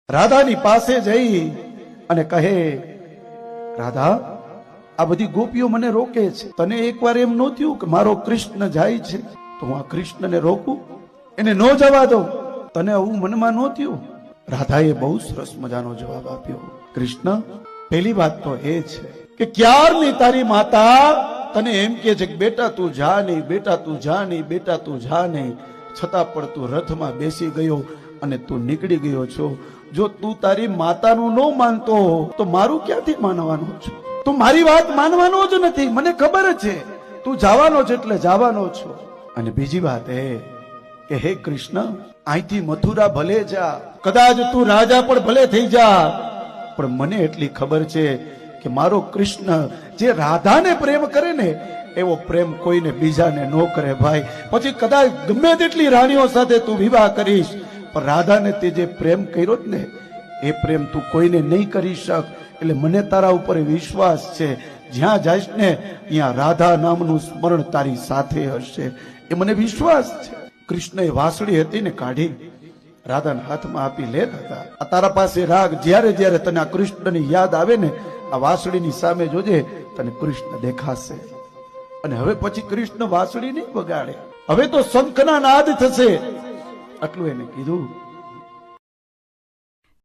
રાધાની પાસે જઈ અને કહે, રાધા, આ બધી ગોપીઓ મને રોકે છે. તને એકવાર એમ નહોતું કે મારો કૃષ્ણ જાય છે તો હું આ કૃષ્ણને રોકું, એને ન જવા દઉં? તને આવું મનમાં નહોતું? રાધાએ બહુ સરસ મજાનો જવાબ આપ્યો. કૃષ્ણ, પહેલી વાત તો એ છે કે ક્યારની તારી માતા તને એમ કે છે કે બેટા તું જા નહીં, બેટા તું જા નહીં, બેટા તું જા નહીં, છતાં પણ તું રથમાં બેસી ગયો અને તું નીકળી ગયો છો. જો તું તારી માતાનું ન માનતો તો મારું ક્યાંથી માનવાનું છું? તું મારી વાત માનવાનો જ નથી, મને ખબર છે. તું જવાનો છે એટલે જવાનો છો. અને બીજી વાત એ કે હે કૃષ્ણ, અહીંથી મથુરા ભલે જા, કદાચ તું રાજા પણ ભલે થઈ જા, પણ મને એટલી ખબર છે કે મારો કૃષ્ણ જે રાધાને પ્રેમ કરે ને એવો પ્રેમ કોઈને બીજાને ન કરે ભાઈ. પછી કદાચ ગમે તેટલી રાણીઓ સાથે તું વિવાહ કરીશ, પણ રાધાને તે જે પ્રેમ કર્યો જ ને એ પ્રેમ તું કોઈને નહીં કરી શક. એટલે મને તારા ઉપર વિશ્વાસ છે, જ્યાં જઈશ ને ત્યાં રાધા નામનું સ્મરણ તારી સાથે હશે, એ મને વિશ્વાસ છે. કૃષ્ણએ વાંસળી હતી ને કાઢી રાધાના હાથમાં આપી, લે રાધા, આ તારા પાસે રાગ. જ્યારે જ્યારે તને આ કૃષ્ણની યાદ આવે ને આ વાંસળીની સામે જોજે, તને કૃષ્ણ દેખાશે. અને હવે પછી કૃષ્ણ વાંસળી નહીં વગાડે, હવે તો શંખના નાદ થશે. આટલું એને કીધું.